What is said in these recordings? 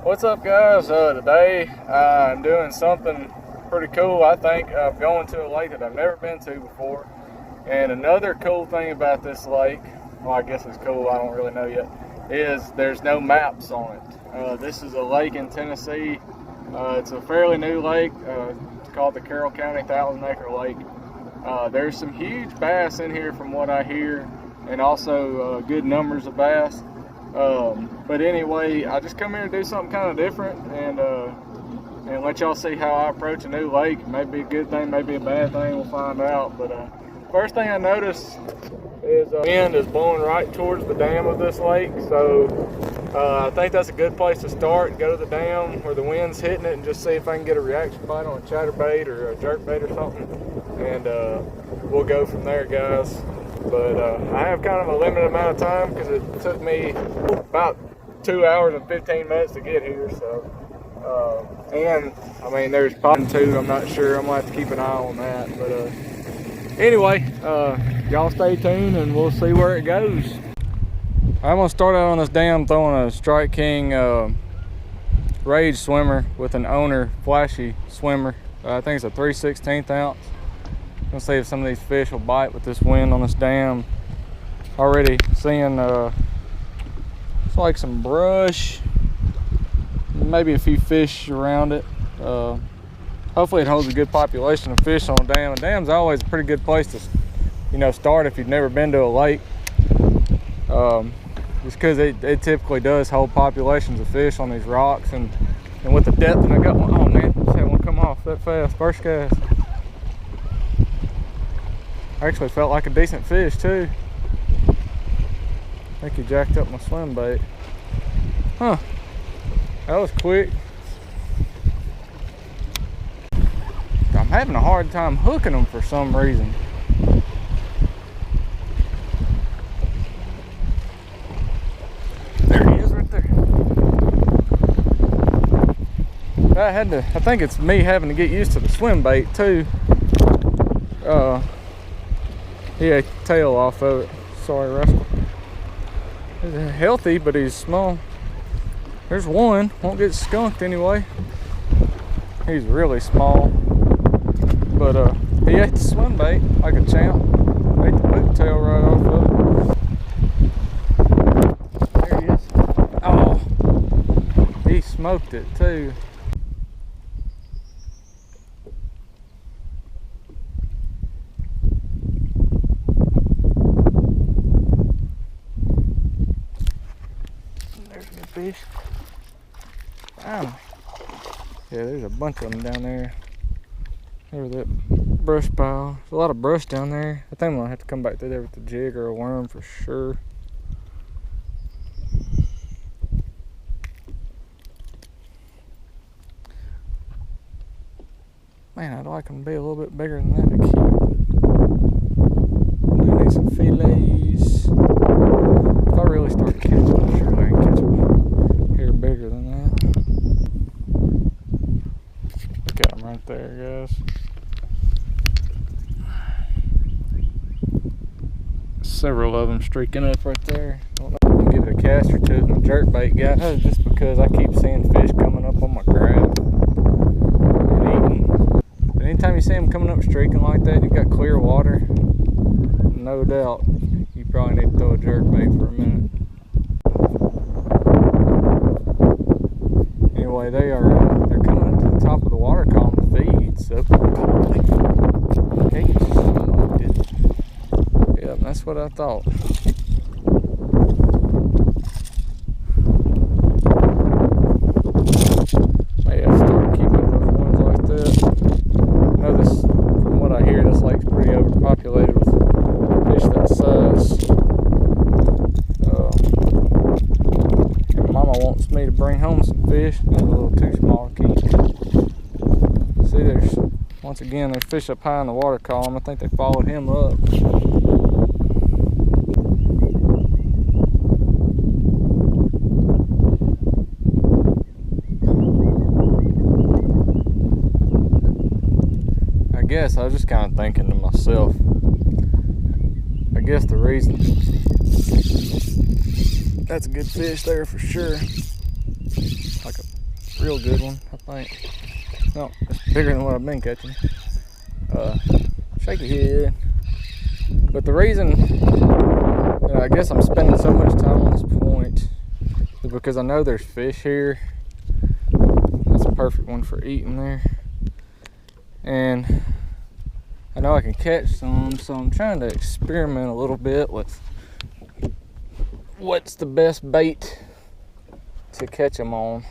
What's up, guys? Today I'm doing something pretty cool. I think I'm going to a lake that I've never been to before. And another cool thing about this lake, well, I guess it's cool, I don't really know yet, is there's no maps on it. This is a lake in Tennessee. It's a fairly new lake. It's called the Carroll County 1,000-acre lake. There's some huge bass in here from what I hear, and also good numbers of bass. But anyway, I just come here to do something kind of different and let y'all see how I approach a new lake. Maybe a good thing, maybe a bad thing, we'll find out. But first thing I noticed is the wind is blowing right towards the dam of this lake. So I think that's a good place to start. Go to the dam where the wind's hitting it and just see if I can get a reaction bite on a chatterbait or a jerkbait or something. And we'll go from there, guys. But I have kind of a limited amount of time because it took me about 2 hours and 15 minutes to get here. So, and I mean, there's probably two, I'm not sure. I'm gonna have to keep an eye on that. But anyway, y'all stay tuned and we'll see where it goes. I'm gonna start out on this dam throwing a Strike King Rage swimmer with an owner flashy swimmer. I think it's a 3/16 ounce. Gonna see if some of these fish will bite with this wind on this dam. Already seeing it's like some brush, maybe a few fish around it. Hopefully it holds a good population of fish on a dam. A dam's always a pretty good place to, start if you've never been to a lake. Just because it typically does hold populations of fish on these rocks, and with the depth, and I got one, oh man, just had one come off that fast, first cast. Actually felt like a decent fish too. I think he jacked up my swim bait. Huh, that was quick. I'm having a hard time hooking them for some reason. There he is right there. I think it's me having to get used to the swim bait too. He ate the tail off of it. Sorry, Russell. He's healthy, but he's small. There's one. Won't get skunked anyway. He's really small. But he ate the swim bait like a champ. Ate the boot tail right off of it. There he is. Oh, he smoked it too. Fish. Wow. Yeah, there's a bunch of them down there. Over that brush pile. There's a lot of brush down there. I think I'm gonna have to come back through there with a jig or a worm for sure. Man, I'd like them to be a little bit bigger than that to keep. I do need some fillets. If I really start catching them, I'm sure I can catch them here bigger than that. Look at them right there, guys. Several of them streaking up right there. I don't know if I can give it a cast or two with my jerkbait guy, just because I keep seeing fish coming up on my grab and eating. But anytime you see them coming up streaking like that, you've got clear water, no doubt you probably need to throw a jerkbait for a minute. Anyway, they're coming up to the top of the water column to feed, so hey, smoked it. Yeah, that's what I thought. May have to start keeping those ones like that. I know this, from what I hear, this lake's pretty overpopulated with fish that size. And Mama wants me to bring home some fish. They're a little too small to keep. See, once again, there's fish up high in the water column. I think they followed him up. I guess I was just kind of thinking to myself, I guess the reason, that's a good fish there for sure. Like a real good one, I think. No, it's bigger than what I've been catching. Shaky head. But the reason I guess I'm spending so much time on this point is because I know there's fish here. That's a perfect one for eating there. And I know I can catch some, so I'm trying to experiment a little bit with what's the best bait to catch them on.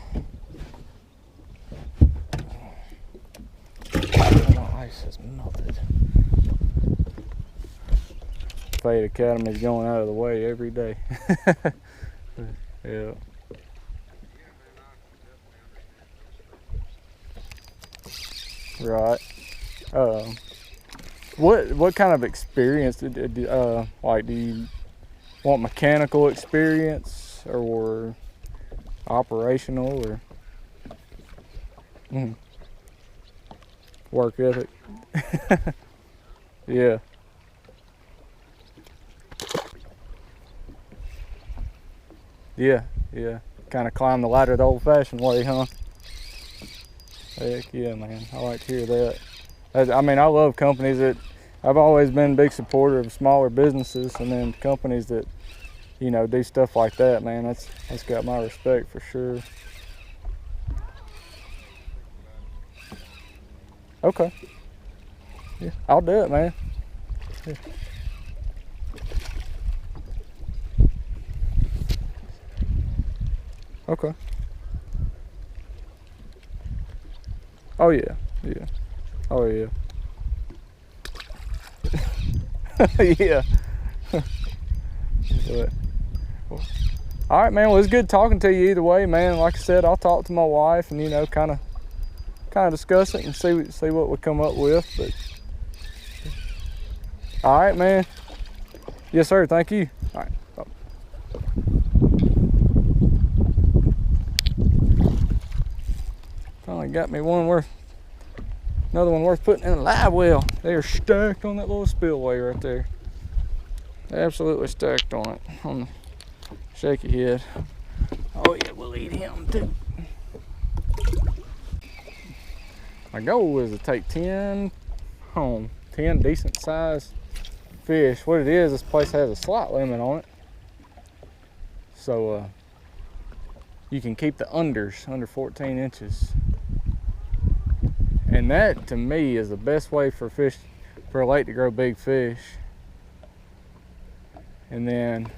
My ice has melted. Fade Academy is going out of the way every day. Yeah. Right. What kind of experience like do you want? Mechanical experience or operational or work ethic? Yeah. Yeah. Kind of climb the ladder the old-fashioned way, huh? Heck yeah, man. I like to hear that. I mean, I love companies that, I've always been a big supporter of smaller businesses, and then companies that, you know, do stuff like that, man. That's got my respect for sure. Okay. Yeah, I'll do it, man. Yeah. Okay. Oh yeah. Oh yeah. Yeah. But, well, all right, man. Well, it's good talking to you either way, man. Like I said, I'll talk to my wife and, you know, kind of discuss it and see what we come up with. But all right, man. Yes, sir. Thank you. All right. Bye. Finally got me another one worth putting in a live well. They are stacked on that little spillway right there. Absolutely stacked on it, on the shaky head. Oh yeah, we'll eat him too. My goal is to take 10 home, 10 decent sized fish. What it is, this place has a slot limit on it. So you can keep the unders under 14 inches. And that, to me, is the best way for a lake to grow big fish. And then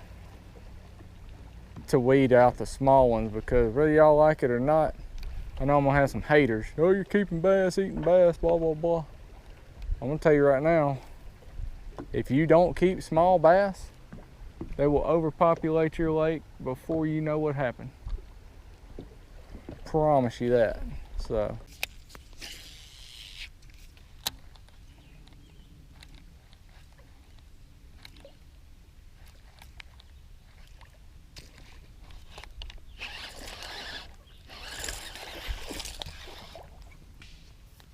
to weed out the small ones, because whether y'all like it or not, I know I'm gonna have some haters. Oh, you're keeping bass, eating bass, blah, blah, blah. I'm gonna tell you right now, if you don't keep small bass, they will overpopulate your lake before you know what happened. Promise you that. So.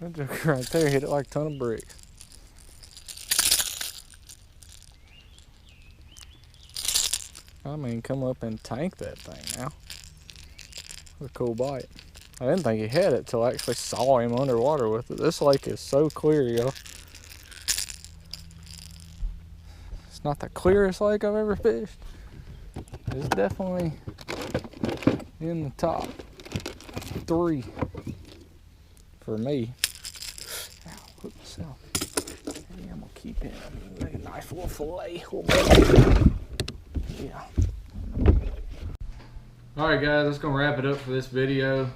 That joker right there hit it like a ton of bricks. I mean, come up and tank that thing now. What a cool bite. I didn't think he had it till I actually saw him underwater with it. This lake is so clear, y'all. It's not the clearest lake I've ever fished. It's definitely in the top 3 for me. Ow, hook myself. Maybe I'm gonna keep it. Make a nice little fillet. Yeah. Alright guys, that's gonna wrap it up for this video.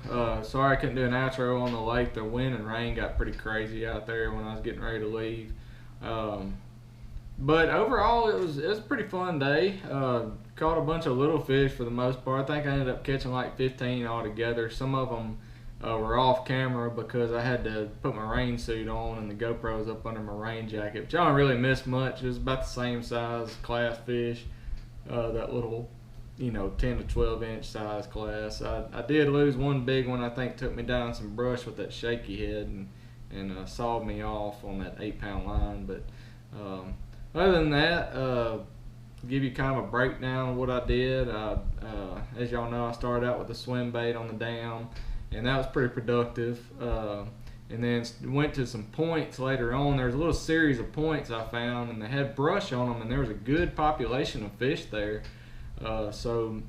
Sorry I couldn't do an outro on the lake. The wind and rain got pretty crazy out there when I was getting ready to leave. But overall it was a pretty fun day. Caught a bunch of little fish for the most part. I think I ended up catching like 15 altogether. Some of them were off camera because I had to put my rain suit on and the GoPro was up under my rain jacket. But y'all don't really miss much. It was about the same size class fish. That little, you know, 10 to 12 inch size class. I did lose one big one. I think took me down some brush with that shaky head and sawed me off on that 8-pound line. But other than that, give you kind of a breakdown of what I did. As y'all know, I started out with a swim bait on the dam, and that was pretty productive. And then went to some points later on. There was a little series of points I found, and they had brush on them, and there was a good population of fish there. So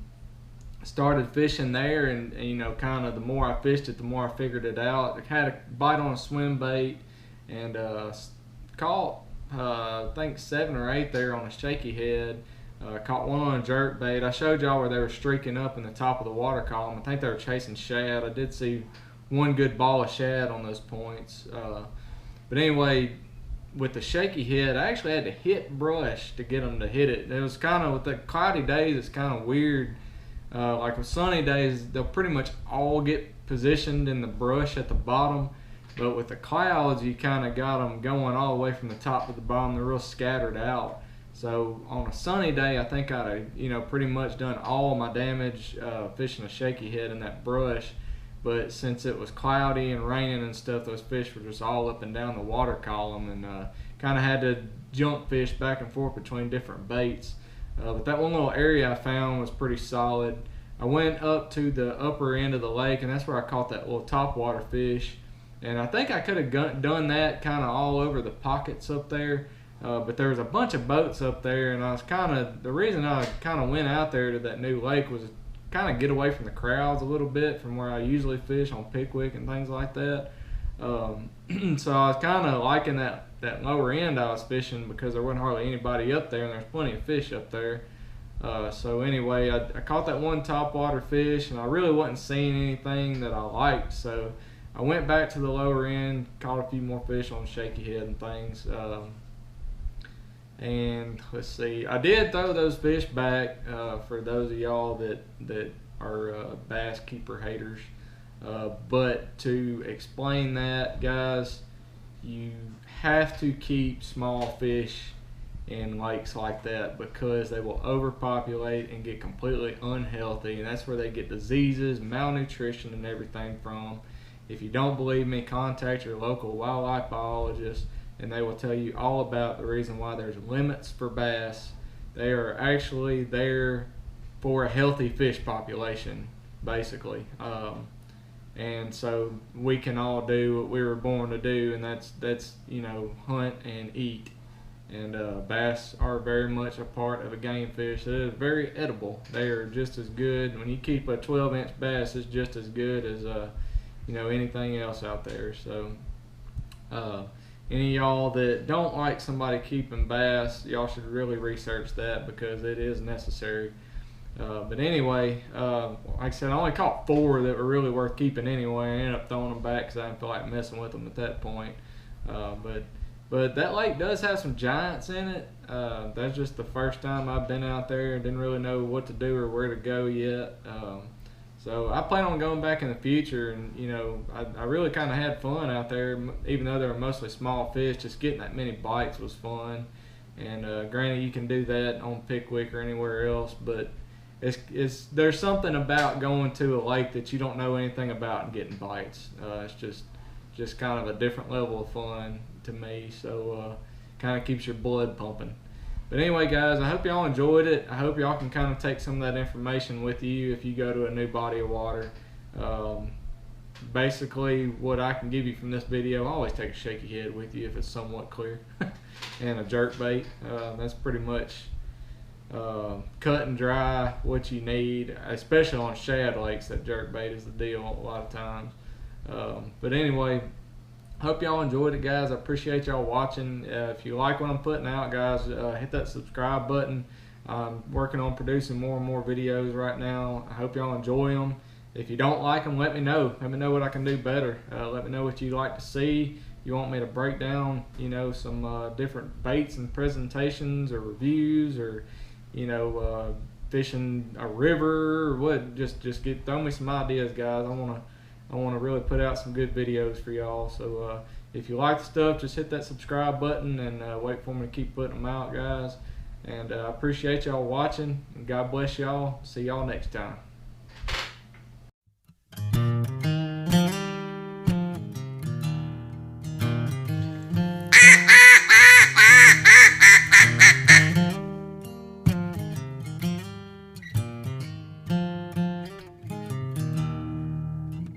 started fishing there, and you know, kind of the more I fished it, the more I figured it out. I had a bite on a swim bait, and caught I think 7 or 8 there on a shaky head. Caught one on a jerk bait. I showed y'all where they were streaking up in the top of the water column. I think they were chasing shad. I did see one good ball of shad on those points. But anyway, with the shaky head, I actually had to hit brush to get them to hit it. It was kind of, with the cloudy days, it's kind of weird. Like with sunny days, they'll pretty much all get positioned in the brush at the bottom. But with the clouds, you kind of got them going all the way from the top to the bottom. They're real scattered out. So on a sunny day, I think I'd have, pretty much done all my damage fishing a shaky head in that brush. But since it was cloudy and raining and stuff, those fish were just all up and down the water column, and kind of had to jump fish back and forth between different baits. But that one little area I found was pretty solid. I went up to the upper end of the lake, and that's where I caught that little topwater fish. And I think I could have done that kind of all over the pockets up there. But there was a bunch of boats up there, and the reason I kind of went out there to that new lake was kind of get away from the crowds a little bit from where I usually fish on Pickwick and things like that. So I was kind of liking that lower end I was fishing, because there wasn't hardly anybody up there, and there's plenty of fish up there. So anyway, I caught that one topwater fish, and I really wasn't seeing anything that I liked. So I went back to the lower end, caught a few more fish on shaky head and things. And let's see, I did throw those fish back for those of y'all that are bass keeper haters. But to explain that, guys, you have to keep small fish in lakes like that, because they will overpopulate and get completely unhealthy, and that's where they get diseases, malnutrition, and everything from. If you don't believe me, contact your local wildlife biologist, and they will tell you all about the reason why there's limits for bass. They are actually there for a healthy fish population, basically. And so we can all do what we were born to do, and that's hunt and eat. And bass are very much a part of a game fish. It is very edible. They are just as good. When you keep a 12-inch bass, it's just as good as anything else out there. So any of y'all that don't like somebody keeping bass, y'all should really research that, because it is necessary. But anyway, like I said, I only caught 4 that were really worth keeping anyway. I ended up throwing them back because I didn't feel like messing with them at that point. But that lake does have some giants in it. That's just the first time I've been out there and didn't really know what to do or where to go yet. So I plan on going back in the future, and I really kind of had fun out there, even though they were mostly small fish. Just getting that many bites was fun. And granted, you can do that on Pickwick or anywhere else, but there's something about going to a lake that you don't know anything about and getting bites. It's just kind of a different level of fun to me. So kind of keeps your blood pumping. But anyway, guys, I hope y'all enjoyed it. I hope y'all can kind of take some of that information with you if you go to a new body of water. Basically, what I can give you from this video, I always take a shaky head with you if it's somewhat clear, and a jerk bait. That's pretty much cut and dry what you need, especially on shad lakes. That jerk bait is the deal a lot of times. But anyway, hope y'all enjoyed it, guys. I appreciate y'all watching. If you like what I'm putting out, guys, hit that subscribe button. I'm working on producing more and more videos right now. I hope y'all enjoy them. If you don't like them, let me know. Let me know what I can do better. Let me know what you'd like to see. You want me to break down, some different baits and presentations or reviews, or fishing a river or what? Just throw me some ideas, guys. I want to really put out some good videos for y'all. So if you like the stuff, just hit that subscribe button and wait for me to keep putting them out, guys. And I appreciate y'all watching, and God bless y'all. See y'all next time.